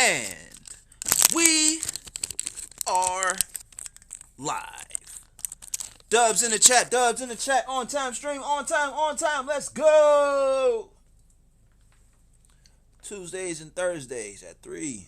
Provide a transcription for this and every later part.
And we are live. Dubs in the chat, on time stream, on time, let's go! Tuesdays and Thursdays at 3.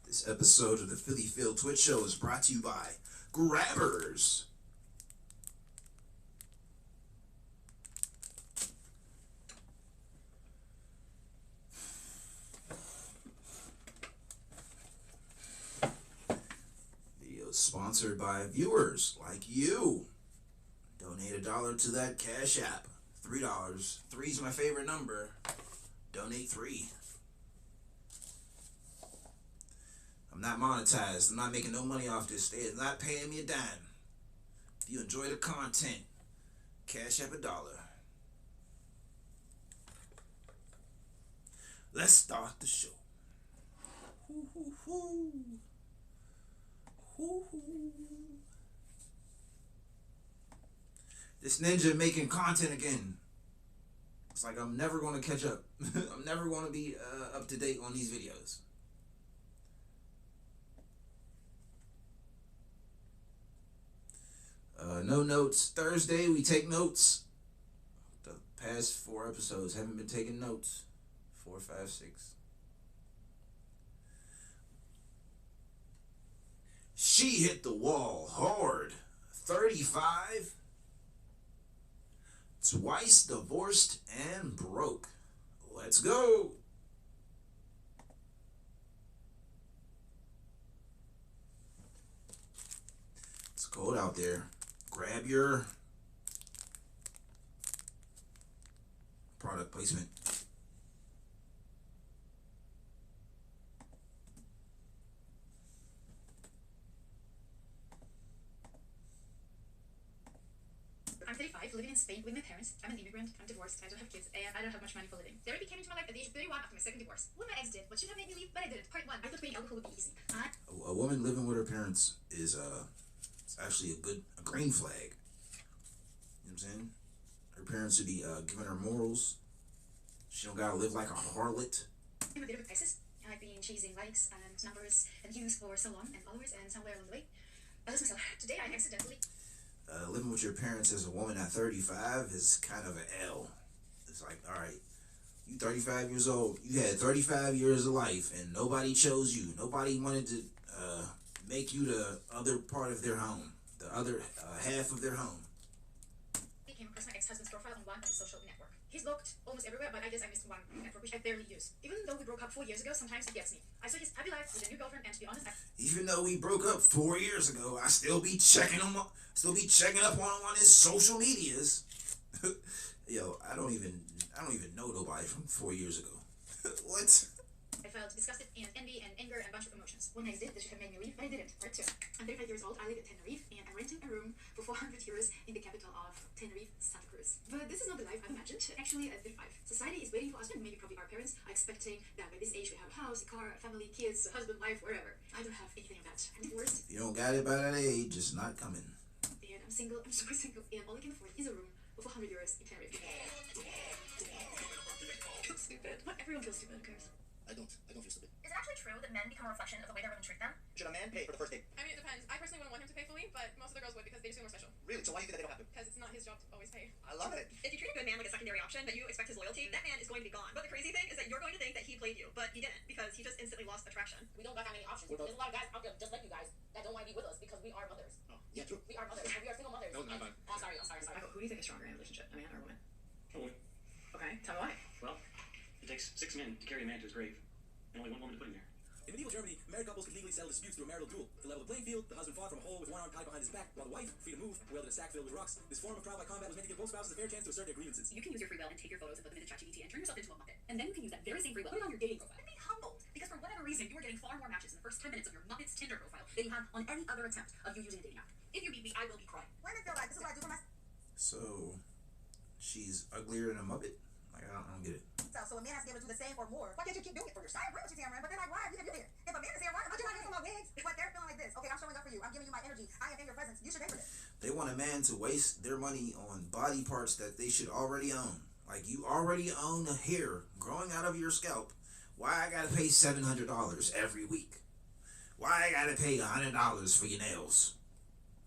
This episode of the Philly Phil Twitch Show is brought to you by Grabbers. Video sponsored by viewers like you. Donate $1 to that Cash App. $3. Three's my favorite number. Donate $3. I'm not monetized. I'm not making no money off this. They're not paying me a dime. If you enjoy the content, Cash App $1. Let's start the show. This ninja making content again. It's like I'm never going to catch up. I'm never going to be up to date on these videos. No notes. Thursday, we take notes. The past 4 episodes haven't been taking notes. 4, 5, 6. She hit the wall hard. 35. Twice divorced and broke. Let's go. It's cold out there. Grab your product placement. I'm 35, living in Spain with my parents. I'm an immigrant, I'm divorced, I don't have kids, and I don't have much money for living. Therapy came into my life at the age of 31 after my second divorce. What my ex did, what should have made me leave, but I didn't. Part 1, I thought quitting alcohol would be easy. A woman living with her parents is it's actually a green flag. You know what I'm saying? Her parents should be giving her morals. She don't gotta live like a harlot. I'm a bit of a crisis. I've been chasing likes and numbers and views for so long, and followers, and somewhere along the way, I lost myself. Today I accidentally... Living with your parents as a woman at 35 is kind of an L. It's like, all right, you 35 years old, you had 35 years of life, and nobody chose you. Nobody wanted to make you the other part of their home, the other half of their home. I came across my ex-husband's profile on one of the social network. He's looked almost everywhere, but I guess I missed one network, which I barely use. Even though we broke up 4 years ago, sometimes it gets me. I saw his happy life with a new girlfriend, and to be honest, even though we broke up 4 years ago, I still be checking him up. Still be checking up on his social medias. Yo, I don't even know nobody from 4 years ago. What? I felt disgusted and envy and anger and a bunch of emotions. One night did that should have made me leave, but I didn't. Part 2. I'm 35 years old, I live in Tenerife, and I'm renting a room for 400 euros in the capital of Tenerife, Santa Cruz. But this is not the life I imagined. Actually, at 35, society is waiting for us, and maybe probably our parents are expecting that by this age we have a house, a car, a family, kids, a husband, wife, wherever. I don't have anything of that. I'm divorced. If you don't got it by that age, it's not coming. And I'm single, I'm super single, and all I can afford is a room for 400 euros in Tenerife. Stupid. What? Everyone feels stupid, who cares? I don't feel stupid. Is it actually true that men become a reflection of the way their women treat them? Should a man pay for the first date? I mean, it depends. I personally wouldn't want him to pay fully, but most of the girls would because they just feel more special. Really? So why do you think that they don't have to? Because it's not his job to always pay. I love it. If you treat a good man like a secondary option, but you expect his loyalty, that man is going to be gone. But the crazy thing is that you're going to think that he played you, but he didn't, because he just instantly lost attraction. We don't got that many options. There's a lot of guys out there just like you guys that don't want to be with us because we are mothers. Oh, yeah, true. We are mothers. And we are single mothers. No, not mine. Oh, sorry. Michael, who do you think is stronger in a relationship, a man or a woman? A woman. Okay, tell me why. Well, it takes 6 men to carry a man to his grave, and only 1 woman to put him there. In medieval Germany, married couples could legally settle disputes through a marital duel. To level the playing field, the husband fought from a hole with one arm tied behind his back, while the wife, free to move, wielded a sack filled with rocks. This form of trial by combat was meant to give both spouses a fair chance to assert their grievances. You can use your free will and take your photos and put them into ChatGPT and turn yourself into a Muppet. And then you can use that very same free will, put it on your dating profile. And be humbled, because for whatever reason, you are getting far more matches in the first 10 minutes of your Muppet's Tinder profile than you have on any other attempt of you using a dating app. If you beat me, I will be crying. Women feel like this is what I do for myself. So, she's uglier than a Muppet? Like, I don't get it. So a man has to be able to do the same or more. Why can't you keep doing it for yourself? I agree with you, Tamara, but they're like, why? You can do it. If a man is here, why am I doing it for my wigs? But they're feeling like this. Okay, I'm showing up for you. I'm giving you my energy. I am in your presence. You should pay for this. They want a man to waste their money on body parts that they should already own. Like, you already own a hair growing out of your scalp. Why I gotta pay $700 every week? Why I gotta pay $100 for your nails?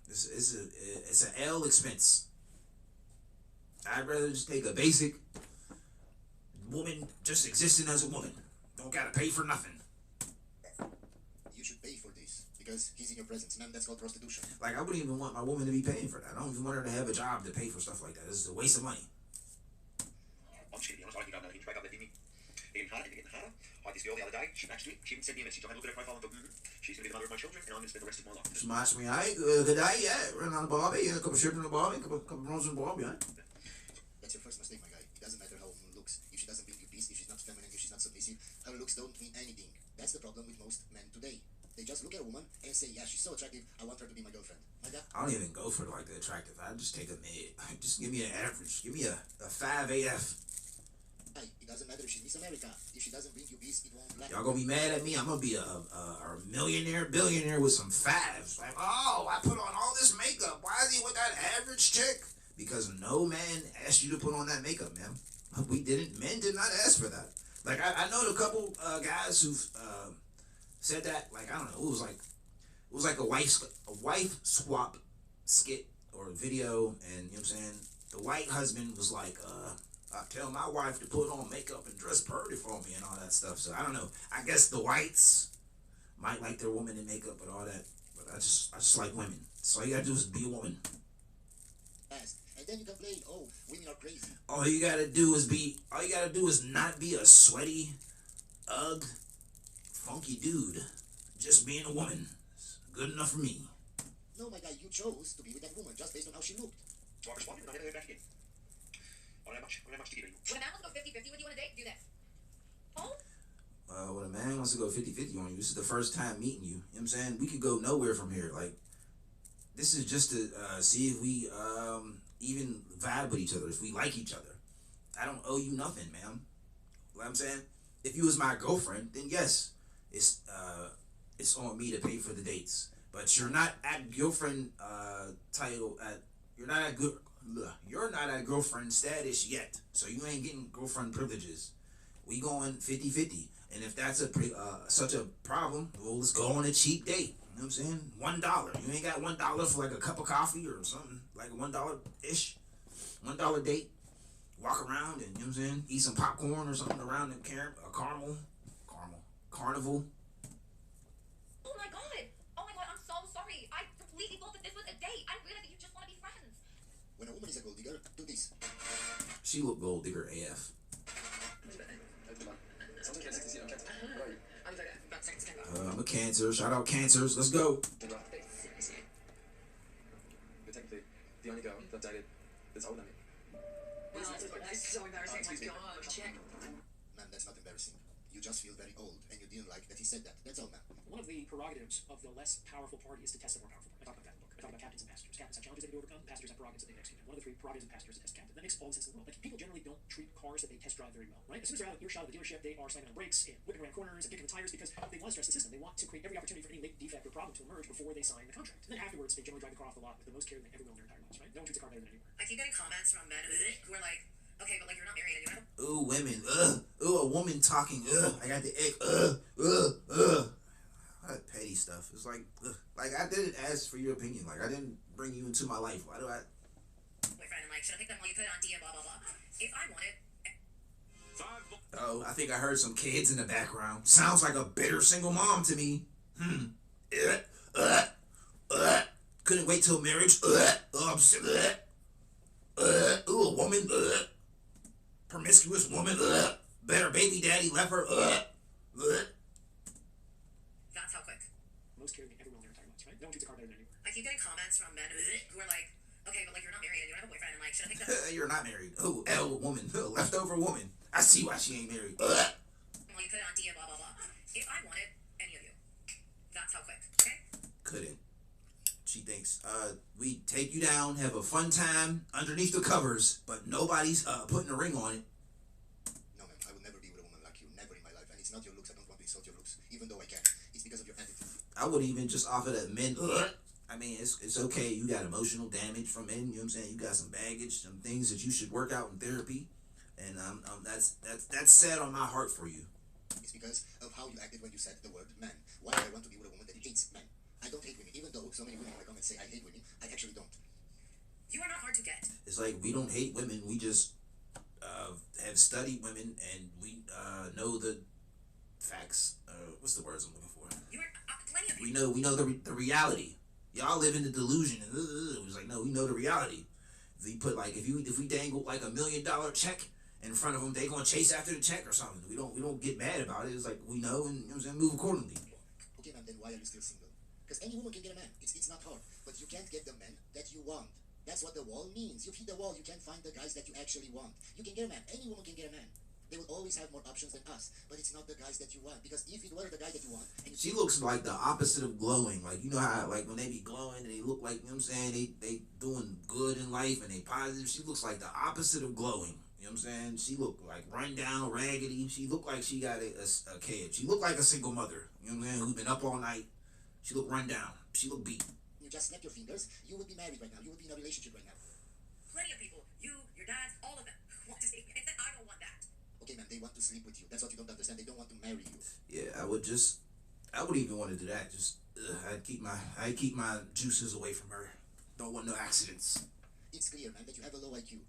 It's an L expense. I'd rather just take a basic woman just existing as a woman. Don't gotta pay for nothing. You should pay for this because he's in your presence, man. That's called prostitution. Like, I wouldn't even want my woman to be paying for that. I don't even want her to have a job to pay for stuff like that. This is a waste of money. I'm just gonna be honest, I think I've never break up with me. Getting harder. I had this girl the other day. She matched me. She even sent me a message. I had a look at her profile and thought, she's gonna be the mother of my children, and I'm gonna spend the rest of my life. She matched me, right? Good day, yeah. Running on a Barbie, a couple shirts on a Barbie, a couple runs on a Barbie, right? That's your first mistake, my guy. It doesn't matter how a woman looks. If she doesn't bring you peace, if she's not feminine, if she's not submissive, her looks don't mean anything. That's the problem with most men today. They just look at a woman and say, yeah, she's so attractive, I want her to be my girlfriend. Like that. I don't even go for like the attractive. I just take a mid. Just give me an average. Give me a 5 AF. It doesn't matter if she's Miss America. If she doesn't bring you peace, it won't black. Y'all gonna be mad at me? I'm gonna be a millionaire, billionaire with some fives. Like, oh, I put on all this makeup. Why is he with that average chick? Because no man asked you to put on that makeup, man. We didn't. Men did not ask for that. Like, I know a couple guys who've said that. Like, I don't know. It was like a wife swap skit or video, and you know what I'm saying. The white husband was like, I tell my wife to put on makeup and dress pretty for me and all that stuff. So I don't know. I guess the whites might like their woman in makeup and all that, but I just like women. So all you gotta do is be a woman. And then you complain, oh, women are crazy. All you gotta do is not be a sweaty, funky dude. Just being a woman. It's good enough for me. No, my guy, you chose to be with that woman just based on how she looked. So I responded and I never heard back again. I don't have much to give you. When a man wants to go 50-50 with you on a date, do this. Oh? When a man wants to go 50-50 on you, this is the first time meeting you. You know what I'm saying? We could go nowhere from here. Like, this is just to see if we even vibe with each other, if we like each other. I don't owe you nothing, man. You know what I'm saying? If you was my girlfriend, then yes, it's on me to pay for the dates. But you're not at girlfriend title at you're not at girlfriend status yet, so you ain't getting girlfriend privileges. We going 50-50, and if that's such a problem, well, let's go on a cheap date. You know what I'm saying? $1. You ain't got $1 for like a cup of coffee or something, like $1-ish. $1 date. Walk around and, you know what I'm saying, eat some popcorn or something around the carnival. Oh my god, I'm so sorry. I completely thought that this was a date. I realized that you just want to be friends. When a woman is a gold digger, do this. She look gold digger AF. I'm a Cancer. Shout out Cancers. Let's go. You're technically the only girl that dated that's older than me. Well, that's so embarrassing. Excuse me. Man, that's not embarrassing. You just feel very old, and you didn't like that he said that. That's all, man. One of the prerogatives of the less powerful party is to test the more powerful party. I talk about that in the book. I talk about captains and pastors. Captains have challenges they can overcome. Pastors have prerogatives that they execute. One of the three prerogatives of pastors is to test captain. That makes all the sense in the world. Like, people generally don't treat cars that they test drive very well, right? As soon as they're out of earshot of the dealership, they are slamming on brakes and whipping around corners and kicking the tires because they want to stress the system. They want to create every opportunity for any latent defect or problem to emerge before they sign the contract. And then afterwards, they generally drive the car off the lot with the most care they ever will in their entire lives, right? No one treats a car better than anyone. I keep getting comments from men who are like, okay, but like you're not married and you have Ooh, women. Ooh, a woman talking. I got the ick. That petty stuff. It's like I didn't ask for your opinion. Like, I didn't bring you into my life. Why do I? boyfriend and like, should I pick them while you put it on D and blah blah blah. If I wanted. Oh, I think I heard some kids in the background. Sounds like a bitter single mom to me. Couldn't wait till marriage. I'm sick. Ooh, a woman. Promiscuous woman. Better baby daddy left her. most caring thing ever will in their entire lives, right? No one treats a car better than anyone. I keep getting comments from men who are like, okay, but like you're not married and you don't have a boyfriend, and like, should I pick that? You're not married. Oh, L woman. Leftover woman. I see why she ain't married. Well, you put it on D and blah blah blah. If I wanted any of you, that's how quick. Okay. Couldn't. She thinks, we take you down, have a fun time underneath the covers, but nobody's putting a ring on it. No, ma'am, I will never be with a woman like you. Never in my life. And it's not your looks. I don't want to insult your looks, even though I can. It's because of your attitude. I would even just offer that men. I mean, it's okay. You got emotional damage from men. You know what I'm saying? You got some baggage, some things that you should work out in therapy, and that's sad on my heart for you. It's because of how you acted when you said the word man. Why do I want to be with a woman that hates men? I don't hate women, even though so many women in the comments say I hate women. I actually don't. You are not hard to get. It's like we don't hate women. We just have studied women, and we know the facts. What's the words I'm looking for? You are plenty of people. We know the reality. Y'all live in the delusion, and it was like, no, we know the reality. If we put like if we dangle like $1 million check in front of them, they gonna chase after the check or something. We don't get mad about it. It's like we know, and you know what I'm saying, move accordingly. Okay, ma'am, then why are you still single? Because any woman can get a man. It's not hard. But you can't get the man that you want. That's what the wall means. You've hit the wall. You can't find the guys that you actually want. You can get a man. Any woman can get a man. They will always have more options than us. But it's not the guys that you want. Because if it were the guy that you want... And She looks like the opposite of glowing. Like, you know how, like, when they be glowing and they look like, you know what I'm saying, they doing good in life and they positive. She looks like the opposite of glowing. You know what I'm saying? She looked like run down, raggedy. She looked like she got a kid. She looked like a single mother. You know what I'm saying? Who's been up all night. She looked run down. She looked beat. you just snap your fingers, you would be married right now. You would be in a relationship right now. Plenty of people, you, your dad, all of them, want to take me. I said, I don't want that. Okay, ma'am, they want to sleep with you. That's what you don't understand. They don't want to marry you. Yeah, I would even want to do that. Just, I'd keep my juices away from her. Don't want no accidents. It's clear, man, that you have a low IQ.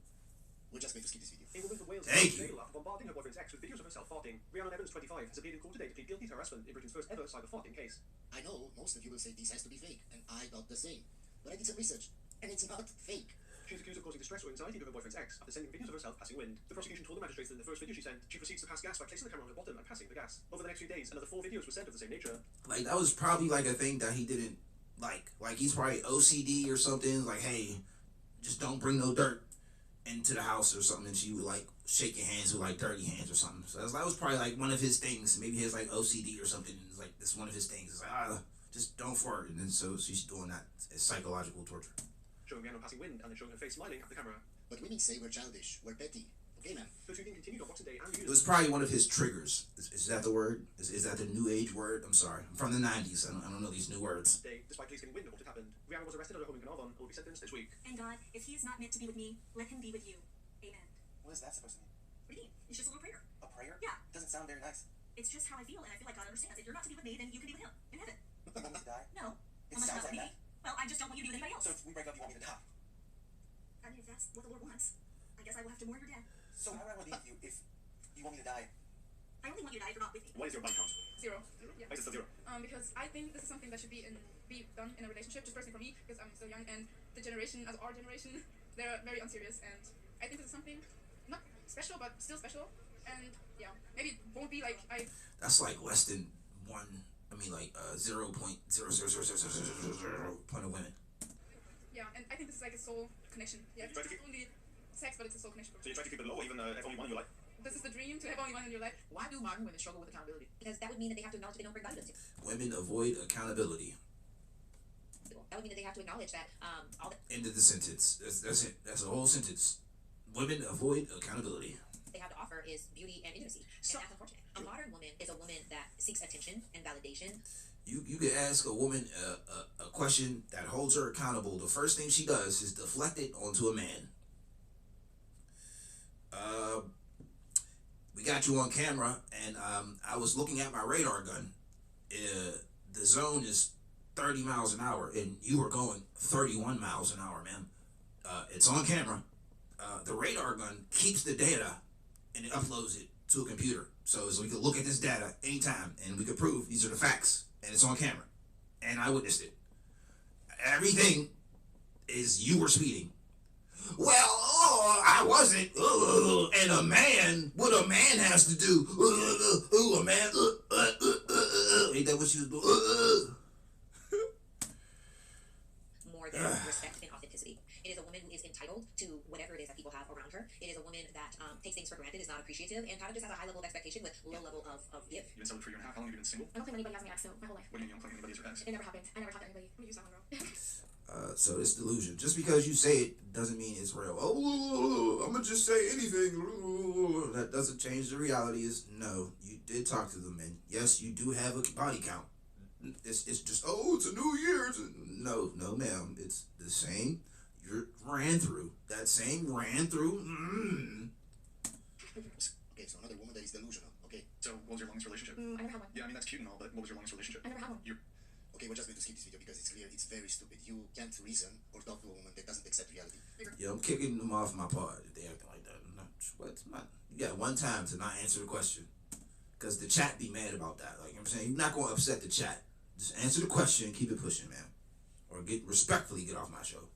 We're just going to skip this video. A woman from Wales Thank is you. jail after bombarding her boyfriend's ex with videos of herself farting. Rihanna Evans, 25, has appeared in court today to plead guilty to harassment in Britain's first ever cyber farting case. I know most of you will say this has to be fake, and I thought the same. But I did some research, and it's not fake. She is accused of causing distress or anxiety to her boyfriend's ex after sending videos of herself passing wind. The prosecution told the magistrates that in the first video she sent, she proceeds to pass gas by placing the camera on her bottom and passing the gas. Over the next few days, another 4 videos were sent of the same nature. Like, that was probably like a thing that he didn't like. Like, he's probably OCD or something. Like, hey, just don't bring no dirt into the house or something. And she would like shake your hands with like dirty hands or something. So that was probably like one of his things. Maybe he has like OCD or something. And it's like, this one of his things. It's like, just don't fart. And then so she's doing that. It's psychological torture. Showing Rihanna passing wind and then showing her face smiling at the camera. But women say we're childish, we're petty. Okay, ma'am. The shooting continued on Boxing Day and It was probably one of his triggers. Is that the word? Is that the new age word? I'm sorry. I'm from the 90s. I don't know these new words. Day, despite police getting wind of what had happened. Rihanna was arrested at her home in Carnarvon and will be sentenced this week. And God, if he is not meant to be with me, let him be with you. Amen. What is that supposed to mean? What do you mean? It's just a little prayer. A prayer? Yeah. Doesn't sound very nice. It's just how I feel, and I feel like God understands. If you're not to be with me, then you can be with him in heaven. You want me to die? No. It Unless sounds not like me. that. Well, I just don't want you to be with anybody else. So if we break up, you want me to die? I mean, if that's what the Lord wants, I guess I will have to mourn your dad. So why would I want to be with you if you want me to die? I only want you to die if you're not with me. What is your body count? 0. Yeah. Why is it still 0? Because I think this is something that should be done in a relationship, just personally for me, because I'm still young, and the generation, as our generation, they're very unserious, and I think this is something not special, but still special, and yeah, maybe it won't be like That's like less than 0.0000000 point of women. yeah, and I think this is like a soul connection. Yeah, it's not only sex, but it's a soul connection. So you try to keep it low, even have only one in your life? This is the dream, to have only one in your life. Why do modern women struggle with accountability? Because that would mean that they have to acknowledge that they don't bring value to the Women avoid accountability. table. That would mean that they have to acknowledge that all that End of the sentence. That's it. That's the whole sentence. Women avoid accountability. they have to offer is beauty and intimacy. So- And that's unfortunate. A modern woman is a woman that seeks attention and validation. You could ask a woman a question that holds her accountable. The first thing she does is deflect it onto a man. We got you on camera, and I was looking at my radar gun. The zone is 30 miles an hour, and you were going 31 miles an hour, man. It's on camera. The radar gun keeps the data, and it uploads it to a computer. So we could look at this data anytime, and we could prove these are the facts, and it's on camera. And I witnessed it. Everything is you were speeding. Well, I wasn't. And a man, what a man has to do. A man. Ain't that what she was doing? entitled to whatever it is that people have around her. It is a woman that takes things for granted, is not appreciative, and kind of just has a high level of expectation with low level of give. You've been celibate for a year and a half. How long have you been single? I don't claim anybody as my ex, so my whole life. What do you mean you don't claim anybody as your ex? It never happened. I never talked to anybody. I'm gonna use that one, bro. So this delusion, just because you say it doesn't mean it's real. Oh, I'm gonna just say anything. That doesn't change the reality. Is no, you did talk to them, and yes, you do have a body count. It's just it's a new year. No, ma'am, it's the same. You ran through that same Okay, so another woman that is delusional. Okay. So what was your longest relationship? I never had one. Yeah, I mean that's cute and all, but what was your longest relationship? I never had one. Okay, we're just going to skip this video because it's clear it's very stupid. You can't reason or talk to a woman that doesn't accept reality. Yeah, I'm kicking them off my pod if they acting like that. You got one time to not answer the question, because the chat be mad about that. Like I'm saying, you're not gonna upset the chat. Just answer the question and keep it pushing, man. Or respectfully get off my show.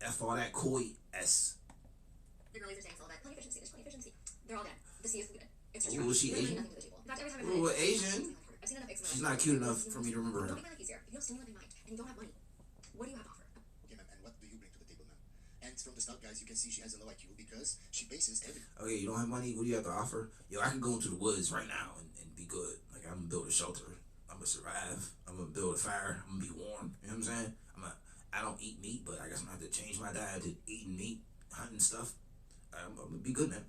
F all that coy S. The girlies are saying all that. Plenty efficiency. There's plenty efficiency. They're all dead. The C is good. It's just Ooh, is she Asian? nothing to the table. In fact, every time Ooh, Asian? I've seen enough She's not cute enough for me to remember her. Don't make my life easier. If you have stimulating mind and you don't have money, what do you have to offer? Okay, ma'am, and what do you bring to the table, ma'am? And from the start, guys, you can see she has a low IQ because she bases everything. Okay, you don't have money? What do you have to offer? Yo, I can go into the woods right now and be good. Like, I'm gonna build a shelter. I'm gonna survive. I'm gonna build a fire. I'm gonna be warm. You know what I'm saying? I don't eat meat, but I guess I'm gonna have to change my diet to eating meat, hunting stuff. I'm gonna be good, man.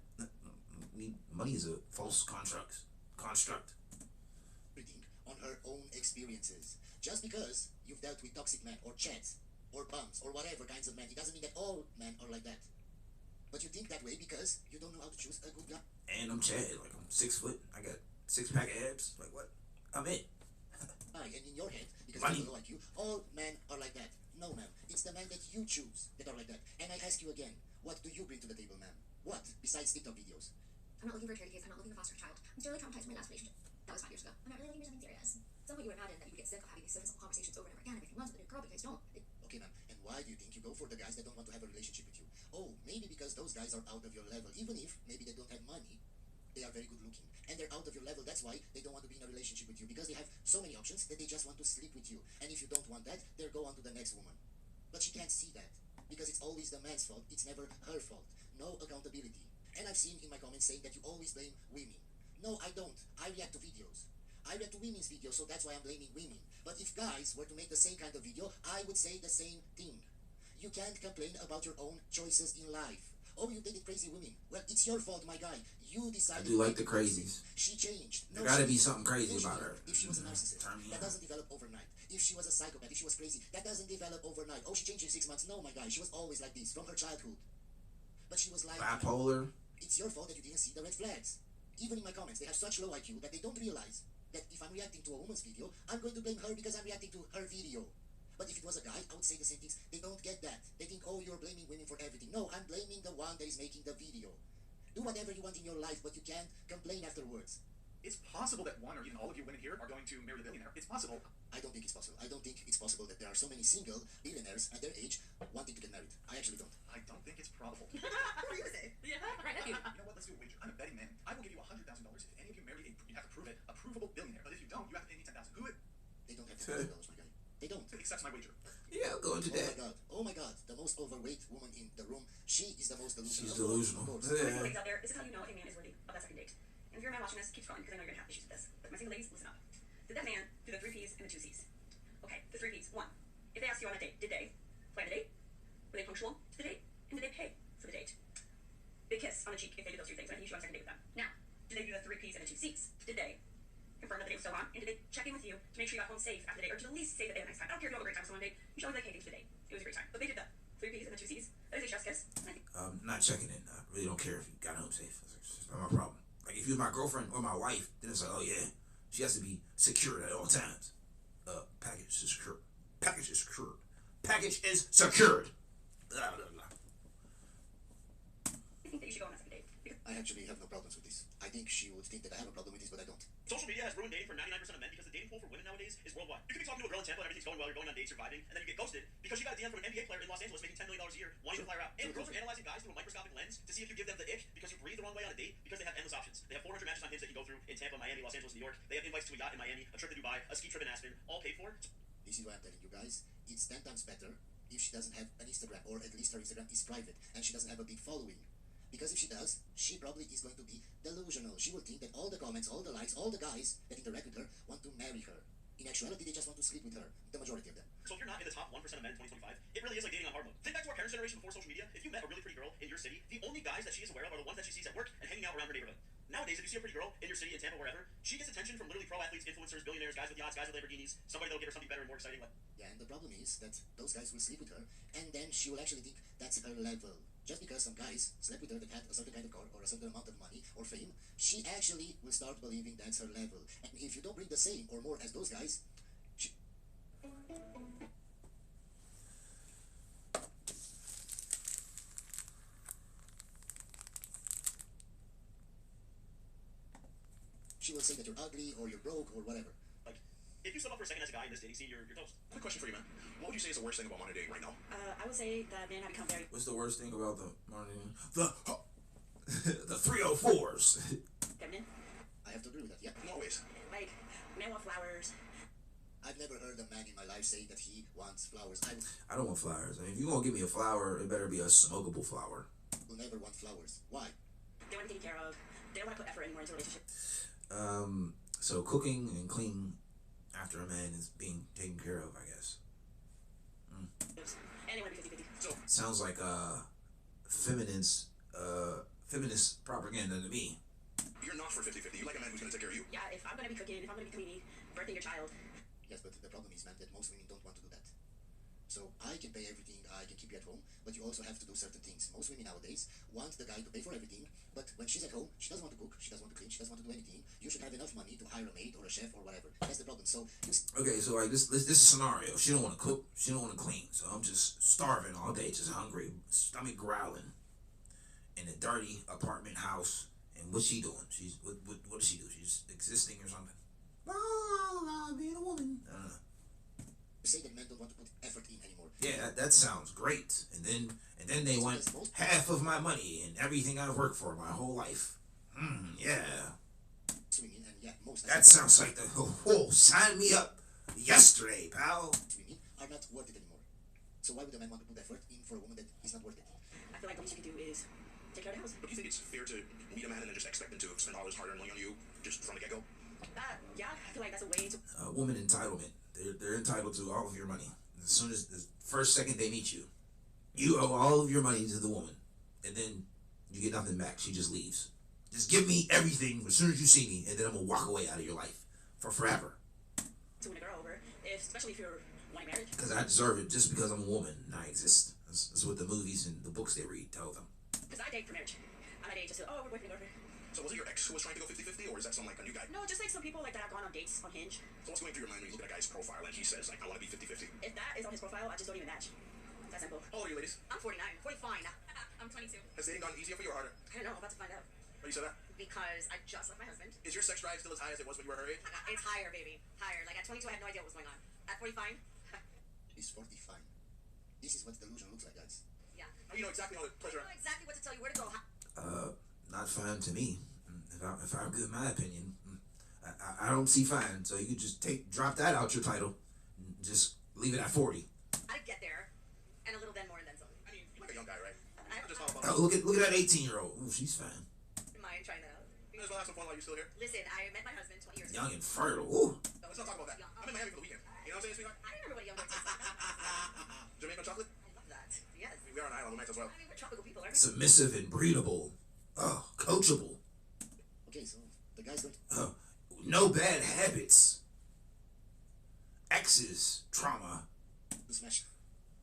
Money is a false construct. Everything on her own experiences. Just because you've dealt with toxic men or chats or bums or whatever kinds of men, it doesn't mean that all men are like that. But you think that way because you don't know how to choose a good guy. And I'm Chad. Like, I'm 6 foot. I got 6-pack of abs. Like, what? I'm it. And in your head, because Money. you don't like you, all men are like that. No, ma'am. It's the men that you choose that are like that. And I ask you again, what do you bring to the table, ma'am? What, besides TikTok videos? I'm not looking for a charity case. I'm not looking to foster a child. I'm still really traumatized from my last relationship. That was 5 years ago. I'm not really looking for something serious. At some point you imagine that you get sick of having these simple conversations over and over again. Everything runs with a new girl, but you guys don't. Okay, ma'am. And why do you think you go for the guys that don't want to have a relationship with you? Oh, maybe because those guys are out of your level. Even if maybe they don't have money, they are very good looking. And they're out of your level. That's why they don't want to be in a relationship with you. Because they have so many options that they just want to sleep with you. And if you don't want that, they'll go on to the next woman. But she can't see that. Because it's always the man's fault. It's never her fault. No accountability. And I've seen in my comments saying that you always blame women. No, I don't. I react to videos. I react to women's videos, so that's why I'm blaming women. But if guys were to make the same kind of video, I would say the same thing. You can't complain about your own choices in life. Oh, you dated crazy women. Well, it's your fault, my guy. You decided. I do like the crazies. She changed. There gotta be something crazy about her. If she was a narcissist, that doesn't develop overnight. If she was a psychopath, if she was crazy, that doesn't develop overnight. Oh, she changed in 6 months. No, my guy. She was always like this from her childhood. But she was like bipolar. It's your fault that you didn't see the red flags. Even in my comments, they have such low IQ that they don't realize that if I'm reacting to a woman's video, I'm going to blame her because I'm reacting to her video. But if it was a guy, I would say the same things. They don't get that. They think, oh, you're blaming women for everything. No, I'm blaming the one that is making the video. Do whatever you want in your life, but you can't complain afterwards. It's possible that one or even all of you women here are going to marry the billionaire. It's possible. I don't think it's possible. I don't think it's possible that there are so many single billionaires at their age wanting to get married. I actually don't. I don't think it's probable. What were you gonna say? Yeah, right, that's you. You know what? Let's do a wager. I'm a betting man. I will give you $100,000 if any of you marry you have to prove it, a provable billionaire. But if you don't, you have to pay me $10,000. Who would? They don't have $10,000, my guy. They don't. Accepts my wager. Yeah, I'll go into that. Oh my god. The most overweight woman in the room. She is the most delusional. She's delusional. Yeah. Ladies out there, this is how you know if a man is worthy of that second date. And if you're a man watching this, keep scrolling because I know you're gonna have issues with this. But my single ladies, listen up. Did that man do the 3 P's and the 2 C's? Okay, the 3 P's. 1. If they asked you on a date, did they plan a date? Were they punctual to the date? And did they pay for the date? Big kiss on the cheek if they did those 3 things. And I think you should go on a second date with them. Now, did they do the 3 P's and the 2 C's? Did they confirm that the date was still on? And did they check in with you to make sure you got home safe after the date? Or to at least say that they had a nice time? I don't care if you have a great time with someone on a date. You should always like, hey, thanks for the date. It was a great time. But they did the 3 P's and the 2 C's. That is a chef's kiss. Not checking in. I really don't care if you got home safe. It's not my problem. Like, if you're my girlfriend or my wife, then it's like, oh yeah, she has to be secured at all times. Package is secured. Package is secured. Package is secured. Blah, blah, blah. I think that you should go on a second date. I actually have no problems with this. I think she would think that I have a problem with this, but I don't. Social media has ruined dating for 99% of men because the dating pool for women nowadays is worldwide. You could be talking to a girl in Tampa and everything's going well, you're going on dates, surviving, and then you get ghosted because you got a DM from an NBA player in Los Angeles making $10 million a year, wanting to fly her out. And girls are analyzing guys through a microscopic lens to see if you give them the ick because you breathe the wrong way on a date because they have endless options. They have 400 matches on Hinge that you go through in Tampa, Miami, Los Angeles, New York. They have invites to a yacht in Miami, a trip to Dubai, a ski trip in Aspen, all paid for. This is why I'm telling you guys, it's 10 times better if she doesn't have an Instagram, or at least her Instagram is private, and she doesn't have a big following. Because if she does, she probably is going to be delusional. She will think that all the comments, all the likes, all the guys that interact with her want to marry her. In actuality, they just want to sleep with her, the majority of them. So if you're not in the top 1% of men in 2025, it really is like dating on hard mode. Think back to our parents' generation before social media. If you met a really pretty girl in your city, the only guys that she is aware of are the ones that she sees at work and hanging out around her neighborhood. Nowadays, if you see a pretty girl in your city, in Tampa, wherever, she gets attention from literally pro athletes, influencers, billionaires, guys with yachts, guys with Lamborghinis, somebody that'll get her something better and more exciting. Like, yeah, and the problem is that those guys will sleep with her, and then she will actually think that's her level. Just because some guys slept with her that had a certain kind of car or a certain amount of money or fame, she actually will start believing that's her level. And if you don't bring the same or more as those guys, she will say that you're ugly or you're broke or whatever. Like, if you slip up for a second as a guy in this dating scene, you're toast. Quick question for you, man. What would you say is the worst thing about modern dating right now? I would say that men have become very... What's the worst thing about the modern the 304s? feminine. I have to agree with that, yeah. In what ways? Like, men want flowers. I've never heard a man in my life say that he wants flowers. I don't want flowers. I mean, if you're gonna give me a flower, it better be a smokable flower. Will never want flowers. Why? They want to be taken care of. They don't want to put effort anymore into a relationship. So cooking and cleaning after a man is being taken care of, I guess. And they want to be 50-50. So, Sounds like feminist propaganda to me. you're not for 50-50. You like a man who's going to take care of you. Yeah, if I'm going to be cooking, if I'm going to be cleaning, birthing your child. Yes, but the problem is, man, that most women don't want to do that. So I can pay everything, I can keep you at home, but you also have to do certain things. Most women nowadays want the guy to pay for everything, but when she's at home, she doesn't want to cook, she doesn't want to clean, she doesn't want to do anything. You should have enough money to hire a maid or a chef or whatever. That's the problem. So Okay, so like this is a scenario. She don't want to cook, she don't want to clean, so I'm just starving all day, just hungry, stomach growling, in a dirty apartment house. And what's she doing? She's what does she do? She's existing or something. Being a woman. I don't know. say that men don't want to put effort in anymore. Yeah, that sounds great. And then they want half of my money and everything I've worked for my whole life. Yeah. Women, and yeah, most That sounds like the sign me up yesterday, pal. Women are not worth it anymore. So why would a man want to put effort in for a woman that is not worth it? I feel like the least you can do is take care of the house. But do you think it's fair to meet a man and then just expect him to spend all his hard-earned money on you just from the get-go? Yeah, I feel like that's a way to... Woman entitlement. They're entitled to all of your money. As soon as the first second they meet you, you owe all of your money to the woman. And then you get nothing back. She just leaves. Just give me everything as soon as you see me, and then I'm going to walk away out of your life for forever. To win a girl over, especially if you're wanting marriage. Because I deserve it just because I'm a woman and I exist. That's what the movies and the books they read tell them. Because I date for marriage. I'm not dating just to, oh, we're boyfriend and girlfriend. So was it your ex who was trying to go 50-50, or is that some like a new guy? No, just like some people like that have gone on dates on Hinge. So what's going through your mind when you look at a guy's profile and he says like, I want to be 50-50? If that is on his profile, I just don't even match. It's that simple. How old are you, ladies? I'm 49. 45 now. I'm 22. Has dating gone easier for you or harder? I don't know. I'm about to find out. Why you say that? Because I just left my husband. Is your sex drive still as high as it was when you were her age? It's higher, baby. Higher. Like at 22, I had no idea what was going on. At 45, It's 45. This is what delusion looks like, guys. yeah. How do you know exactly how to pleasure? I know exactly what to tell you, where to go. Not fine to me. If I'm good in my opinion, I don't see fine. So you could just drop that out your title, and just leave it at 40. I'd get there, and a little then more and then some. I mean, you're like a young guy, right? I'm just all Oh, look at that 18-year-old. Ooh, she's fine. Am I trying that out? You guys will have some fun while you're still here. Listen, I met my husband 20 years ago. Young and fertile. Ooh. Let's not talk about that. I'm in Miami for the weekend. You know what I'm saying, sweetheart? I remember what a young boy tastes like. Jamaican chocolate? I love that. Yes. I mean, we are on an island, we might as well. I mean, we're tropical people, aren't we? Submissive and breedable. Oh, coachable. Okay, so the guy's going to... No bad habits. Exes. Trauma. smash.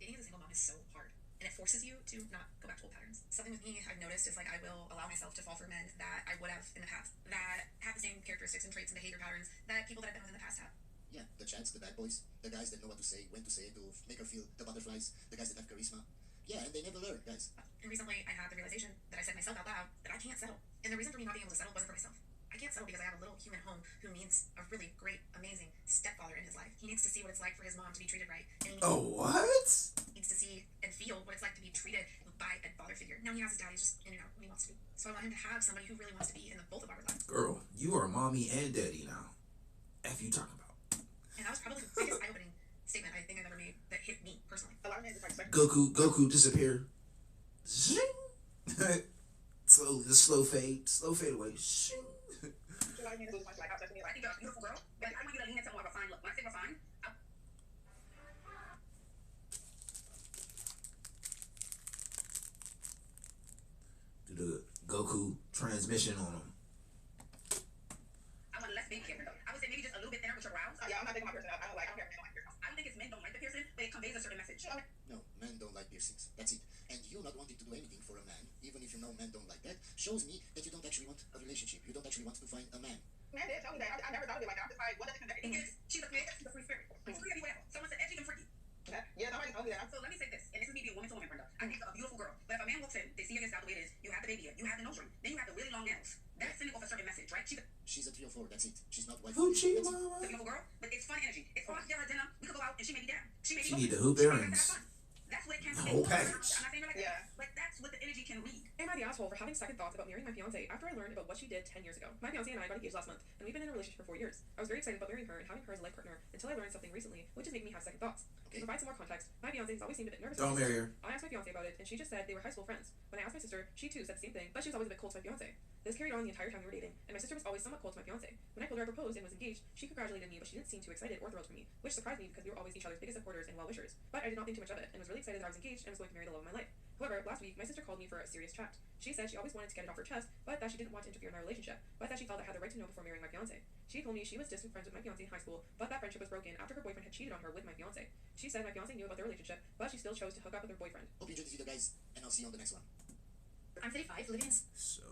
Dating as a single mom is so hard, and it forces you to not go back to old patterns. Something with me I've noticed is like I will allow myself to fall for men that I would have in the past, that have the same characteristics and traits and behavior patterns that people that I've been with in the past have. Yeah, the chats, the bad boys, the guys that know what to say, when to say it, to make her feel the butterflies, the guys that have charisma. Yeah, and they never learn, guys. And recently I had the realization that I said myself out loud that I can't settle. And the reason for me not being able to settle wasn't for myself. I can't settle because I have a little human home who needs a really great, amazing stepfather in his life. He needs to see what it's like for his mom to be treated right. And he what? needs to see and feel what it's like to be treated by a father figure. Now he has his dad, he's just in and out when he wants to be. So I want him to have somebody who really wants to be in the both of our lives. Girl, you are mommy and daddy now. F you talking about. And that was probably the biggest eye-opening statement Goku disappear. Zing. slow fade away. Zing. I think you're a beautiful girl, but I want you to lean into more of a fine look. When I say refined, Do the Goku transmission on him. I want less baby hair though. I would say maybe just a little bit thinner with your brows. Yeah, I'm not taking my piercing out. I don't care if men don't like piercings. I don't think it's men don't like the piercing, but it conveys a certain message. No, men don't like piercings. That's it. And you not wanting to do anything for a man, even if you know men don't like that, shows me that you don't actually want a relationship. You don't actually want to find a man. Man did tell me that. I never thought of it like that. I'm just like, what does it connect? Because she's a creator, she's a free spirit. She's free everywhere. Someone said edgy and freaky. Yeah, somebody told me that. So let me say this, and this is me being woman to woman, Brenda. I think a beautiful girl, but if a man walks in, they see your hairstyle the way it is, you have the baby hair, you have the nose ring, then you have the really long nails. That's sending off a certain message, right? She's a 3 or 4, that's it. She's not white. Hoochie It's a mama. beautiful girl, but it's fun energy. It's fun. Get her dinner. We could go out and she may be down. She may be She need open. the hoop She may earrings. have fun. That's what it can The be. whole I'm not package. saying you're like Yeah. that, but that's what the energy can read. Am I the asshole for having second thoughts about marrying my fiance after I learned about what she did 10 years ago? My fiance and I got engaged last month, and we've been in a relationship for 4 years. I was very excited about marrying her and having her as a life partner until I learned something recently, which is making me have second thoughts. To provide some more context, my fiance has always seemed a bit nervous. Don't marry her. I asked my fiance about it, and she just said they were high school friends. When I asked my sister, she too said the same thing, but she was always a bit cold to my fiance. This carried on the entire time we were dating, and my sister was always somewhat cold to my fiance. When I told her I proposed and was engaged, she congratulated me, but she didn't seem too excited or thrilled for me, which surprised me because we were always each other's biggest supporters and well-wishers. But I did not think too much of it, and was really excited that I was engaged and was going to marry the love of my life. However, last week, my sister called me for a serious chat. She said she always wanted to get it off her chest, but that she didn't want to interfere in our relationship, but that she felt I had the right to know before marrying my fiance. She told me she was distant friends with my fiance in high school, but that friendship was broken after her boyfriend had cheated on her with my fiance. She said my fiance knew about their relationship, but she still chose to hook up with her boyfriend. Hope you enjoyed this video, guys, and I'll see you on the next one. I'm 35, living in... So,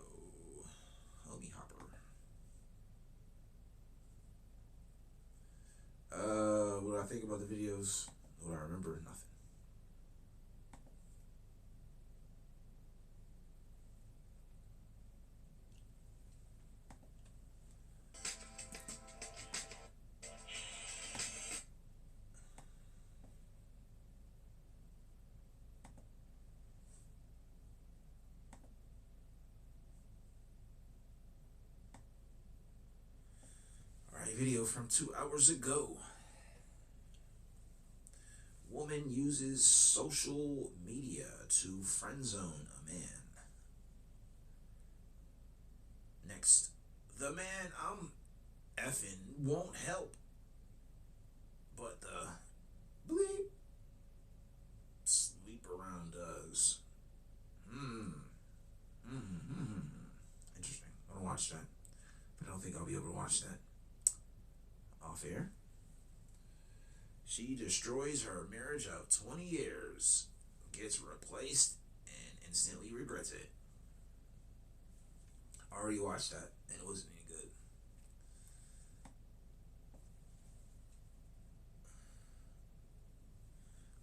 homie Hopper. What do I think about the videos? What do I remember? Nothing. Video from 2 hours ago. Woman uses social media to friend zone a man. Next, the man I'm effing won't help, but the bleep sleep around does. Interesting. I want to watch that, but I don't think I'll be able to watch that off air. She destroys her marriage of 20 years, gets replaced, and instantly regrets it. I already watched that, and it wasn't any good.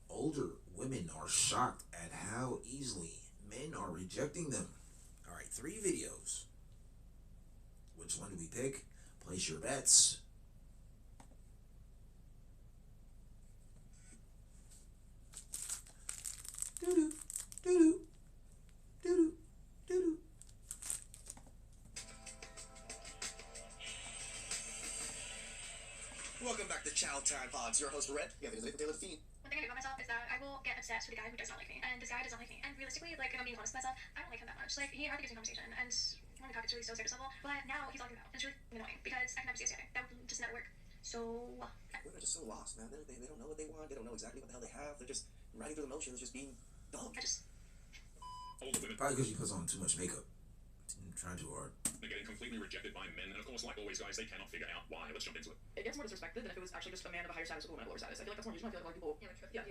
Older women are shocked at how easily men are rejecting them. All right, 3 videos. Which one do we pick? Place your bets. Doo-doo, doo-doo, doo-doo, doo-doo. Welcome back to Chow Time Pods. Your host, Red. Yeah, Taylor Feed. One thing I do about myself is that I will get obsessed with a guy who does not like me, and this guy does not like me. And realistically, like, if I'm being honest with myself, I don't like him that much. Like, he had the interesting conversation, and when we talk, it's really so surface level. But now he's all about, and it's really annoying because I can never see us together. That would just never work. So Women are just so lost, man. They don't know what they want. They don't know exactly what the hell they have. They're just riding through the motions, just being dumb. Older women Probably because she puts on too much makeup. Trying too hard. are getting completely rejected by men, and of course, like always, guys, they cannot figure out why. Let's jump into it. It gets more disrespected than if it was actually just a man of a higher status with a woman of a lower status. I feel like that's more usual. I feel like a lot of people,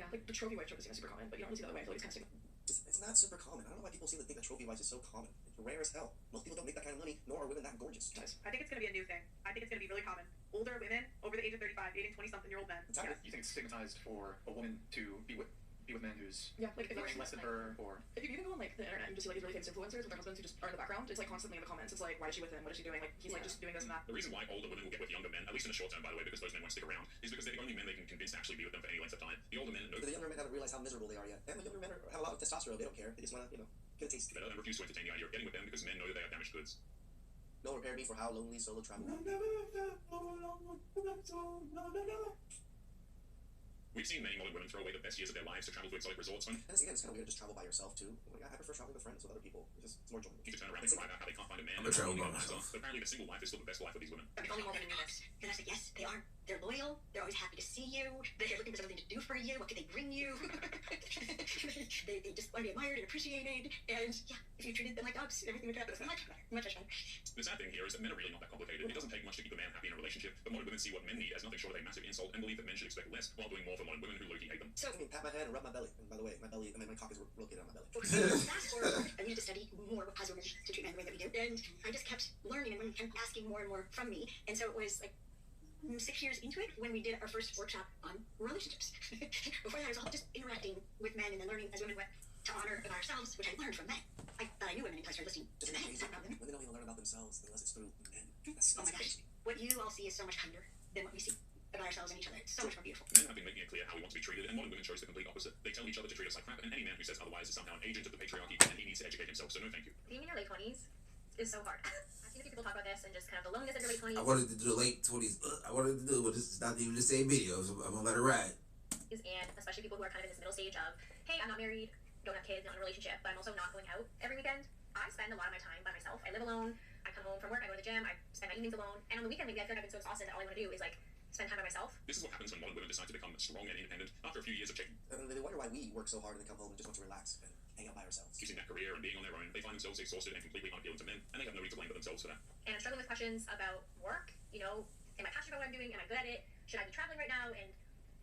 like the trophy wife trope is super common, but you don't really see that way. I feel like it's kind of stigma. It's not super common. I don't know why people seem to think that trophy wives is so common. It's rare as hell. Most people don't make that kind of money, nor are women that gorgeous. I think it's going to be a new thing. I think it's going to be really common. Older women over the age of 35 dating 20-something-year-old men. Yeah. You think it's stigmatized for a woman to be with men who's like if less than her, or if you even go on like the internet and just see like these really famous influencers with their husbands who just are in the background, it's like constantly in the comments. It's like, why is she with him? What is she doing? Like he's like just doing this and that. The reason why older women will get with younger men, at least in the short term, by the way, because those men won't stick around, is because they're the only men they can convince to actually be with them for any length of time. The older men know The younger men haven't realized how miserable they are yet. And the younger men have a lot of testosterone. They don't care. They just want to, get a taste. better and refuse to entertain the idea of getting with them because men know that they are damaged goods. No repair me for how lonely solo travel. We've seen many modern women throw away the best years of their lives to travel to exotic resorts when And it's kind of weird to travel by yourself too. Like, I prefer traveling with friends, with other people. It's more enjoyable. you turn around and cry about how they can't find a man. I'm gonna travel by But myself. apparently the single life is still the best life for these women. If only more women knew this. And I said, yes, they are. They're loyal. They're always happy to see you. They're looking for something to do for you. What can they bring you? they just want to be admired and appreciated. And yeah, if you treated them like dogs, everything would happen. Much better. Much better. The sad thing here is that men are really not that complicated. It doesn't take much to keep a man happy in a relationship, but modern women see what men need as nothing short of a massive insult and believe that men should expect less while doing more for modern women who low-key hate them. So, I mean, pat my head and rub my belly. And by the way, my belly, I mean, my cock is located on my belly. Fast forward, I needed to study more as women to treat men the way that we do. And I just kept learning and women kept asking more and more from me. And so it was like 6 years into it when we did our first workshop on relationships. Before that, it was all just interacting with men and then learning as women what to honor about ourselves, which I learned from men. I thought I knew women until I started listening to men talk about them. Women don't even learn about themselves unless it's through men. That's Oh my gosh. What you all see is so much kinder than what we see about ourselves and each other. It's so much more beautiful. Men have been making it clear how we want to be treated, and modern women chose the complete opposite. They tell each other to treat us like crap, and any man who says otherwise is somehow an agent of the patriarchy, and he needs to educate himself, so no thank you. Being in your late 20s is so hard. I've seen a few people talk about this and just kind of the loneliness of your late 20s. I wanted to do the late 20s. I wanted to do it, but it's not even the same video, so I'm gonna let it ride. And especially people who are kind of in this middle stage of, hey, I'm not married, don't have kids, not in a relationship, but I'm also not going out every weekend. I spend a lot of my time by myself. I live alone. I come home from work. I go to the gym. I spend my evenings alone. And on the weekend, maybe I feel like I've been so exhausted that all I want to do is like spend time by myself. This is what happens when modern women decide to become strong and independent after a few years of checking. And they wonder why we work so hard and then come home and just want to relax and hang out by ourselves. Choosing that career and being on their own, they find themselves exhausted and completely unappealing to men, and they have no reason to blame for themselves for that. And I'm struggling with questions about work. You know, am I passionate about what I'm doing? Am I good at it? Should I be traveling right now and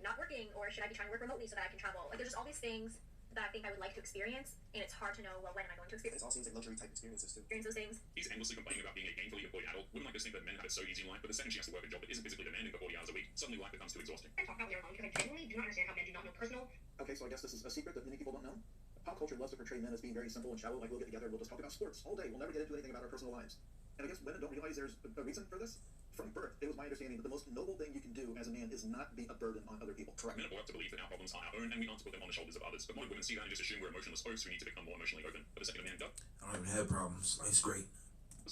not working, or should I be trying to work remotely so that I can travel? Like, there's just all these things that I think I would like to experience, and it's hard to know, well, when am I going to experience? It all seems like luxury type experiences too. Experience those things. He's endlessly complaining about being a gainfully employed adult. Women like to think that men have it so easy in life, but the second she has to work a job that isn't physically demanding for 40 hours a week, suddenly life becomes too exhausting. I talk about their own because I genuinely do not understand how men do not know personal. Okay, so I guess this is a secret that many people don't know. Pop culture loves to portray men as being very simple and shallow, like we'll get together and we'll just talk about sports all day. We'll never get into anything about our personal lives. And I guess women don't realize there's a reason for this. From birth, it was my understanding that the most noble thing you can do as a man is not be a burden on other people. Correct. Men are brought up to believe that our problems are our own, and we aren't to put them on the shoulders of others. But modern women see that and just assume we're emotionless folks who need to become more emotionally open. But the second a man does, I don't even have problems. Life's great.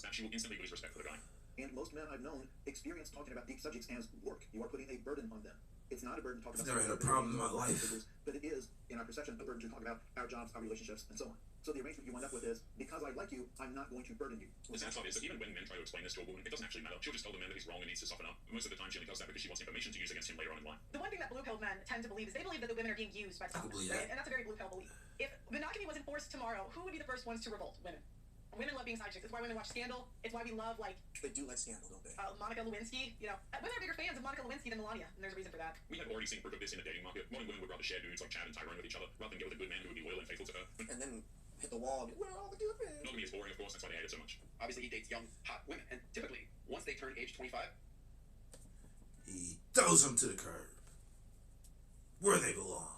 that she will instantly lose respect for the guy. And most men I've known experience talking about deep subjects as work. You are putting a burden on them. It's not a burden to talk about. I've never had a problem in my life. But it is, in our perception, a burden to talk about our jobs, our relationships, and so on. So the arrangement you wind up with is, because I like you, I'm not going to burden you. The sad part is that even when men try to explain this to a woman, it doesn't actually matter. She'll just tell the man that he's wrong and needs to soften up. Most of the time, she only does that because she wants information to use against him later on in life. The one thing that blue-pilled men tend to believe is they believe that the women are being used by the I can believe right? that. And that's a very blue-pill belief. If monogamy was enforced tomorrow, who would be the first ones to revolt? Women. Women love being side chicks. It's why women watch Scandal. It's why we love, like... They do like Scandal, don't they? Monica Lewinsky. You know, women are bigger fans of Monica Lewinsky than Melania, and there's a reason for that. We have already seen proof of this in the dating market. Modern women would rather share dudes like Chad and Tyrone with each other, rather than get with a good man who would be loyal and faithful to her. And then hit the wall and be, where are all the good men? Monogamy is boring, of course, that's why they hate it so much. Obviously, he dates young, hot women, and typically, once they turn age 25, He throws them to the curb. Where they belong.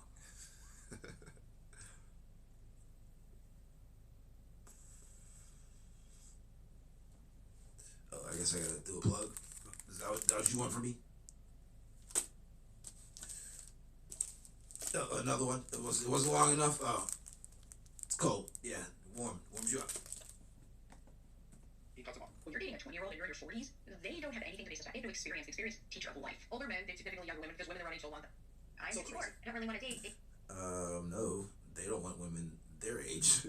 Oh, I guess I gotta do a plug. Is that what you want from me? Another one? It wasn't long enough? Oh. It's cold. Yeah, warms you up. he cuts them off. When you're dating a 20-year-old and you're in your 40s, they don't have anything to base this on. They have no experience. Experience teach your whole life. Older men date significantly younger women because women their own age don't want them. I'm So 54. I don't really want to date. No, they don't want women their age.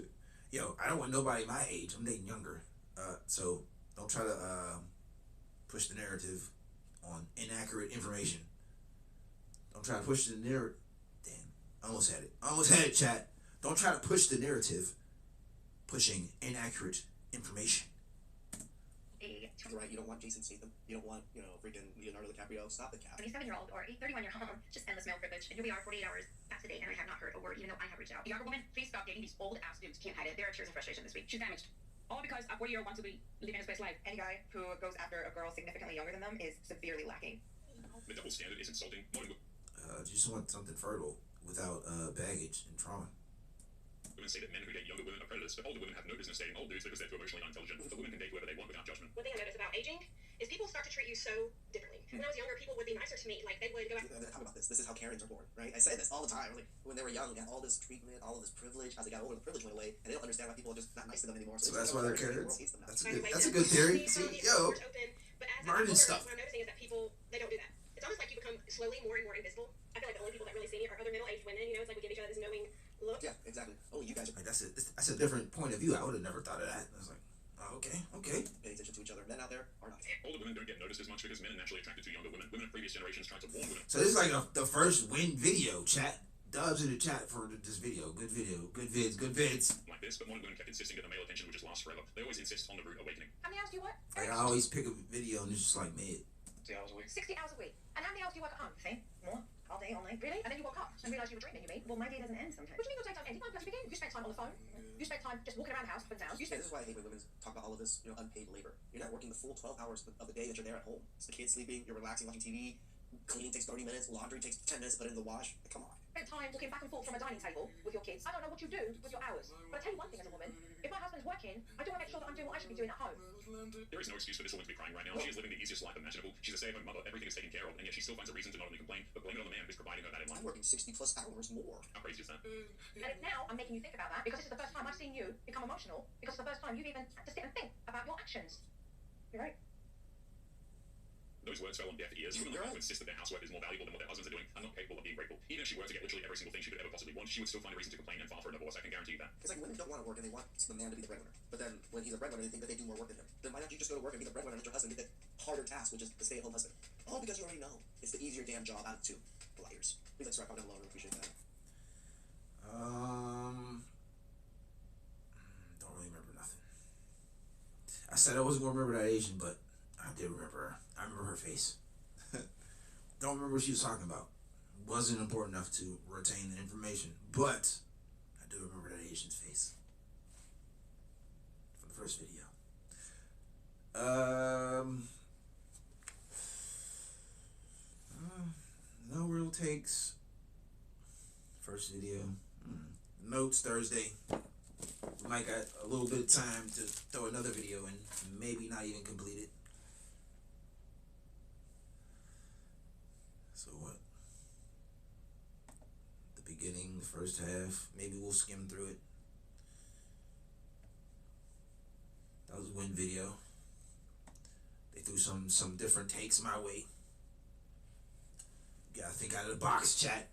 Yo, I don't want nobody my age. I'm dating younger. So don't try to push the narrative on inaccurate information. Don't try to push the narrative. Damn, I almost had it, chat. Don't try to push the narrative pushing inaccurate information. You're right, you don't want Jason Statham. You don't want, freaking Leonardo DiCaprio. Stop the cap. 27-year-old or a 31-year-old, just endless male privilege. And here we are, 48 hours past the date, and I have not heard a word, even though I have reached out. Younger woman, please stop dating these old-ass dudes. Can't hide it. There are tears of frustration this week. She's damaged. All because a 40-year-old wants to be living his best life. Any guy who goes after a girl significantly younger than them is severely lacking. The double standard is insulting. Modern You just want something fertile without baggage and trauma. women say that men who date younger women are predators, but older women have no business dating old dudes because they're too emotionally unintelligent. But women can date whoever they want without judgment. One thing I noticed about aging is people start to treat you so differently. When I was younger, people would be nicer to me. Like, they would go out. Talk about this. This is how Karens are born, right? I say this all the time. Like, when they were young, they got all this treatment, all of this privilege. As they got older, the privilege went away, and they don't understand why people are just not nice to them anymore. So they that's just why go they're Karens, and the Karens. world hates them now. That's a good theory. See, yo, But as learning older, stuff. what I'm noticing is that people, they don't do that. It's almost like you become slowly more and more invisible. I feel like the only people that really other middle-aged women. You know, it's like we give each other this knowing look. Yeah, exactly. Oh, you guys are Like that's a different point of view. I would have never thought of that. I was like, oh, okay. paying attention to each other. Men out there are not. Older women don't get noticed as much because men are naturally attracted to younger women. Women of previous generations tried to warn women. So this is like the first win video, chat. Dubs in the chat for this video. Good video. Good vids. Like this, but modern women kept insisting that the male attention would just last forever. They always insist on the rude awakening. How many hours do you work? Like I always pick a video and it's just like mid. 60 hours a week. 60 hours a week. And how many hours do you work at home? Same. More. All day, all night. Really? And then you woke up and realised you were dreaming, you mean? Well, my day doesn't end sometimes. What do you mean your day don't end? You might bloody begin. You spent time on the phone. You spent time just walking around the house up and down. You Yeah, spent... this is why I hate when women talk about all of this, unpaid labor. You're not working the full 12 hours of the day that you're there at home. It's the kids sleeping, you're relaxing, watching TV, cleaning takes 30 minutes, laundry takes 10 minutes to put it in the wash. Come on. Spent time walking back and forth from a dining table with your kids. I don't know what you do with your hours. But I tell you one thing as a woman, if my husband's working, I do want to make sure that I'm doing what I should be doing at home. There is no excuse for this woman to be crying right now. She is living the easiest life imaginable. She's a stay-at-home mother. Everything is taken care of, and yet she still finds a reason to not only complain, but blame it on the man who's providing her that in I'm life. working 60 plus hours more. How crazy is that? And now I'm making you think about that because this is the first time I've seen you become emotional because it's the first time you've even had to sit and think about your actions. You're right. Those words fell on deaf ears. Women like her who insist that their housework is more valuable than what their husbands are doing are not capable of being grateful. Even if she were to get literally every single thing she could ever possibly want, she would still find a reason to complain and file for a divorce. I can guarantee you that. It's like women don't want to work and they want the man to be the breadwinner. But then when he's a breadwinner, they think that they do more work than him. Then why don't you just go to work and be the breadwinner and let your husband get the harder task, which is the stay-at-home husband? Oh, because you already know. It's the easier damn job out of two. Liars. Please like, subscribe, comment down below. I really appreciate that. Don't really remember nothing. I said I wasn't gonna remember that Asian, but I did remember her. I remember her face. Don't remember what she was talking about. Wasn't important enough to retain the information, but I do remember that Asian's face from the first video. No real takes. First video. Notes Thursday. We might got a little bit of time to throw another video in. Maybe not even complete it. So what? The beginning, the first half. Maybe we'll skim through it. That was a win video. They threw some different takes my way. You gotta think out of the box, chat.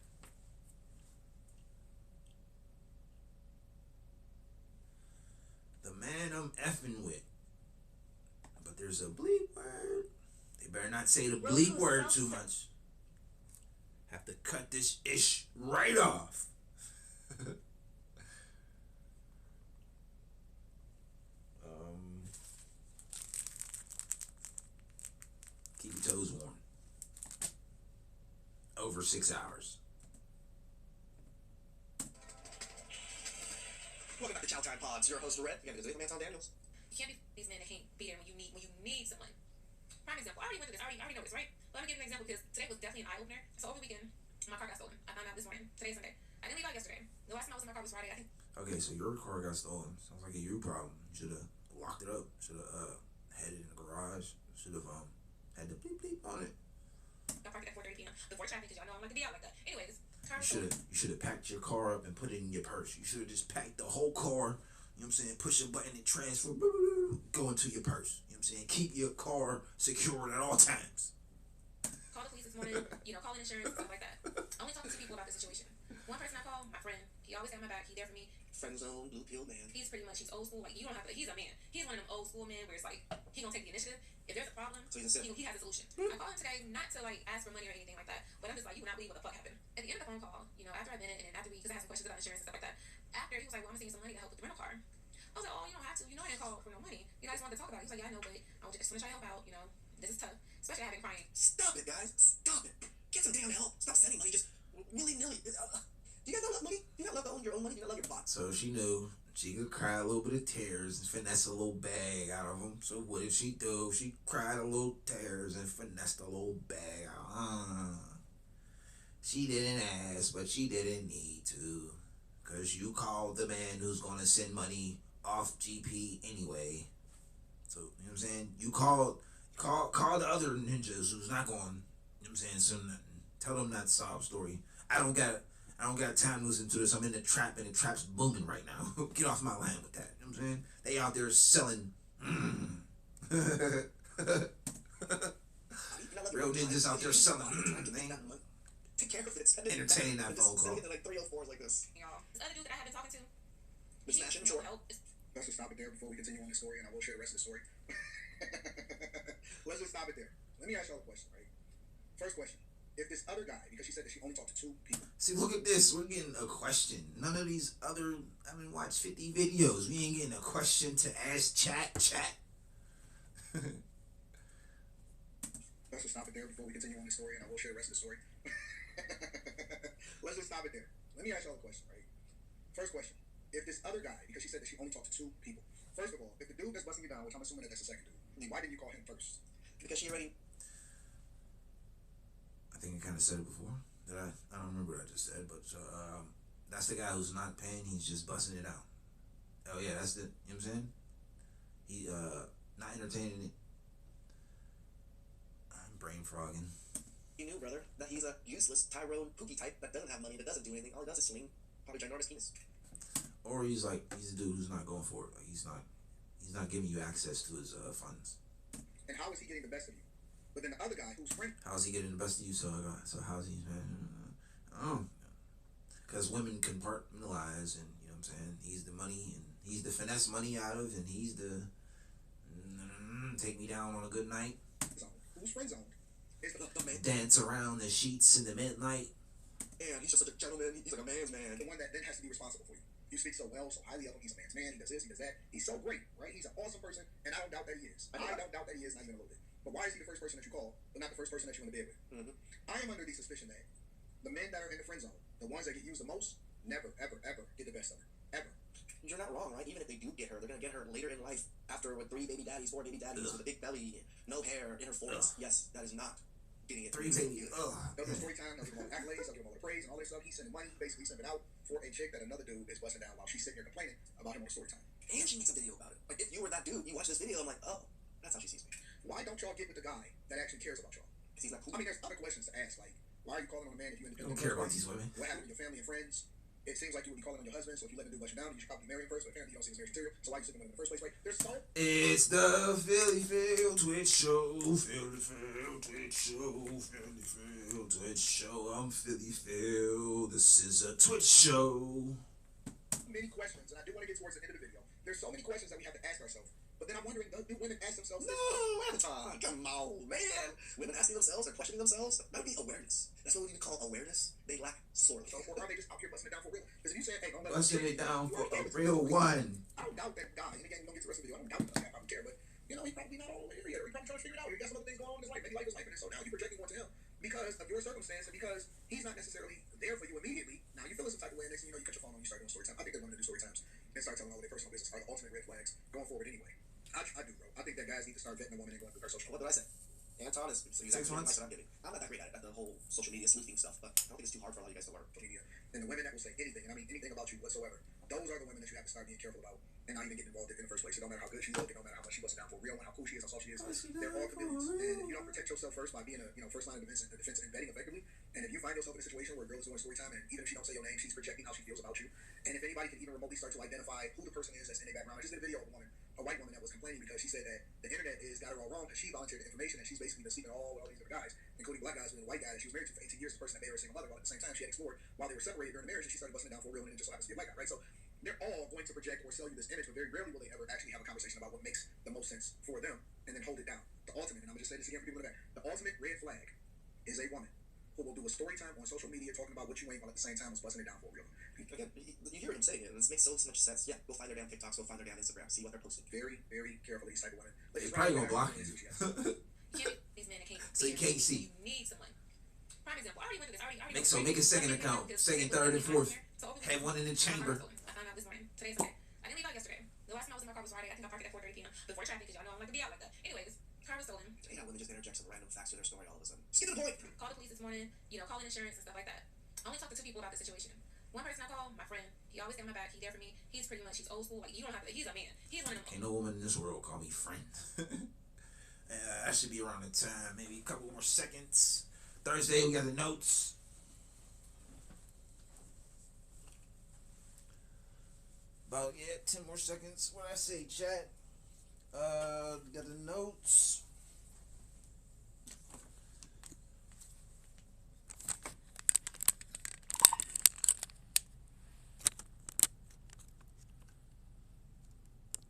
The man I'm effing with. But there's a bleep word. They better not say the bleep word too much. Have to cut this ish right off. Keep your toes warm. Over 6 hours. Welcome back to Chow Time Pods. Your host, Red. You got to go to Tom Daniels. You can't be these men that can't be there when you need someone. Prime example. I already went through this. I already know this, right? But I'm gonna give you an example because today was definitely an eye opener. So over the weekend, my car got stolen. I found out this morning. Today's Sunday. I didn't leave out yesterday. The last time I was in my car was Friday. I think. Okay, so your car got stolen. Sounds like a you problem. Should have locked it up. Should have had it in the garage. Should have had the bleep bleep on it. I parked it at 4:30 p.m. before traffic because y'all know I'm like to be out like that. Anyways, car You should have packed your car up and put it in your purse. You should have just packed the whole car. You know what I'm saying? Push a button and transfer. Go into your purse. You know what I'm saying? Keep your car secured at all times. Call the police this morning. Call in insurance, stuff like that. Only talking to people about the situation. One person I call, my friend. He always got my back. He there for me. Friend zone, blue pill man. He's pretty much, he's old school. Like, you don't have to, he's a man. He's one of them old school men where it's like, he gonna take the initiative. If there's a problem, So he's a he has a solution. I called him today, not to like ask for money or anything like that, but I'm just like, you would not believe what the fuck happened. At the end of the phone call, after I vented and then after because I had some questions about insurance and stuff like that, after he was like, well, I'm gonna send you some money to help with the rental car. I was like, oh, you don't have to. I didn't call for no money. I just wanted to talk about it. He was like, yeah, I know, but I just want to try to help out. This is tough. Especially having crying. Stop it, guys. Stop it. Get some damn help. Stop sending money just willy-nilly. Do you guys not love money? Do you not love to own your own money? Do you not love your box? So she knew she could cry a little bit of tears and finesse a little bag out of them. So what did she do? She cried a little tears and finessed a little bag out. She didn't ask, but she didn't need to. Because you called the man who's going to send money off GP anyway. So, you know what I'm saying? You call the other ninjas who's not going, you know what I'm saying, send nothing. Tell them that sob story. I don't got time to listen to this. I'm in the trap and the trap's booming right now. Get off my land with that. You know what I'm saying? They out there selling. Real ninjas out there selling. Take take care of it. Entertain that phone call. Sending it to like 304s like this. Y'all, this other dude that I have been talking to, Been smashing, he sure. help. Let's just stop it there before we continue on the story, and I will share the rest of the story. Let's just stop it there. Let me ask y'all a question, right? First question. If this other guy, because she said that she only talked to 2 people. See, look at this. We're getting a question. None of these other, I mean, watch 50 videos. We ain't getting a question to ask chat. Let's just stop it there before we continue on the story, and I will share the rest of the story. Let's just stop it there. Let me ask y'all a question, right? First question. If this other guy, because she said that she only talked to 2 people. First of all, if the dude that's busting you down, which I'm assuming that that's the second dude, why didn't you call him first? Because she already... I think I kind of said it before. I don't remember what I just said, but that's the guy who's not paying. He's just busting it out. Oh yeah, that's the, you know what I'm saying? He not entertaining it. I'm brain frogging. You knew, brother, that he's a useless Tyrone Pookie type that doesn't have money, that doesn't do anything. All he does is swing probably ginormous penis. Or he's a dude who's not going for it. Like he's not giving you access to his funds. And how is he getting the best of you? But then the other guy who's friend. How's he getting the best of you? So how's he? Because women compartmentalize, and you know what I'm saying. He's the money, and he's the finesse money out of, and he's the take me down on a good night. Who's friend zoned? The man. Dance around the sheets in the midnight. And he's just such a gentleman. He's like a man's man. The one that then has to be responsible for you. You speak so well, so highly of him. He's a man's man. He does this, he does that. He's so great, right? He's an awesome person, and I don't doubt that he is. I don't doubt that he is, not even a little bit. But why is he the first person that you call, but not the first person that you want to bed with? Mm-hmm. I am under the suspicion that the men that are in the friend zone, the ones that get used the most, never, ever, ever get the best of her. Ever. You're not wrong, right? Even if they do get her, they're going to get her later in life after with 3 baby daddies, 4 baby daddies, with a big belly, no hair, in her 40s. Yes, that is not getting it. 3 baby. They'll do story time, they'll give him all the accolades, they'll give him all the praise and all this stuff. He's sending money, basically sending it out for a chick that another dude is busting down while she's sitting here complaining about him on story time. And she makes a video about it. Like, if you were that dude, you watch this video, I'm like, oh, that's how she sees me. Why don't y'all get with the guy that actually cares about y'all? Because he's not cool. I mean, there's other questions to ask, like, why are you calling on a man if you don't care about these women? What happened to your family and friends? It seems like you would be calling on your husband, so if you let him do bust you down, you should probably marry him first, but apparently you don't see his marriage material, so why are you sleeping with him in the first place, right? There's so... It's the Philly Phil Twitch Show, Philly Phil Twitch Show, Philly Phil Twitch Show. I'm Philly Phil. This is a Twitch show. Many questions, and I do want to get towards the end of the video. There's so many questions that we have to ask ourselves. But then I'm wondering, do women ask themselves this? No, Avatar, come on, man. Women asking themselves or questioning themselves, that would be awareness. That's what we need to call awareness. They lack sorely. Or are they just out here busting it down for real? Because if you say, hey, don't let busting it down for a real one. I don't doubt that guy. And again, you don't get to the rest of the video. I don't doubt that. I don't care. But, you know, he's probably not all over here yet. Or he's probably trying to figure it out. He got some other things going on in his life. Maybe life is life. And so now you're projecting one to him because of your circumstance and because he's not necessarily there for you immediately. Now you're feeling some type of way, and next thing you know, you cut your phone on, you start doing story time. I think that women that do story times and start telling all their personal business are the ultimate red flags going forward anyway. I do, bro. I think that guys need to start vetting a woman and going through her social media. What did I say? Anton is so 6 months. I'm giving. I'm not that great at the whole social media sleuthing stuff, but I don't think it's too hard for a lot of you guys to learn. Media. And the women that will say anything, and I mean anything about you whatsoever, those are the women that you have to start being careful about and not even getting involved in the first place. It don't matter how good she looks, it don't matter how much she busted down for real, and how cool she is, how soft she is. They're all chameleons. And you don't protect yourself first by being a first line of defense and vetting effectively. And if you find yourself in a situation where a girl is doing story time, and even if she don't say your name, she's projecting how she feels about you. And if anybody can even remotely start to identify who the person is that's in their background, I just did a video of a white woman that was complaining because she said that the internet got her all wrong because she volunteered the information and she's basically been sleeping all these other guys, including black guys with a white guy that she was married to for 18 years, the person that made her a single mother, while at the same time she had explored while they were separated during the marriage, and she started busting it down for real, and it just so happens to be a black guy, right? So they're all going to project or sell you this image, but very rarely will they ever actually have a conversation about what makes the most sense for them and then hold it down. The ultimate, and I'm going to just say this again for people in the back, the ultimate red flag is a woman who will do a story time on social media talking about what you ain't while at the same time is busting it down for real. Again, you hear him saying it, and it makes so much sense. Yeah, go find their damn TikToks, go find their damn Instagram, see what they're posting. Very, very careful these type of women. They're probably gonna block you. These men can't. So you can't see. You need someone. Prime example. I already went through this. Make a second account, second, third, and fourth. Have one in the chamber. I found out this morning. Today's okay. I didn't leave out yesterday. The last time I was in my car was Friday. I think I parked it at 4:30 p.m. before traffic because y'all know I don't like to be out like that. Anyways, car was stolen. You know, women just interject some random facts to their story all of a sudden. Just get to the point. Called the police this morning. Calling insurance and stuff like that. I only talked to 2 people about the situation. One person I called, my friend. He always got my back. He's there for me. He's old school. Like, you don't have to. He's a man. He's one of them. Ain't no woman in this world call me friend. That should be around the time. Maybe a couple more seconds. Thursday, we got the notes. About 10 more seconds. What I say, chat? We got the notes.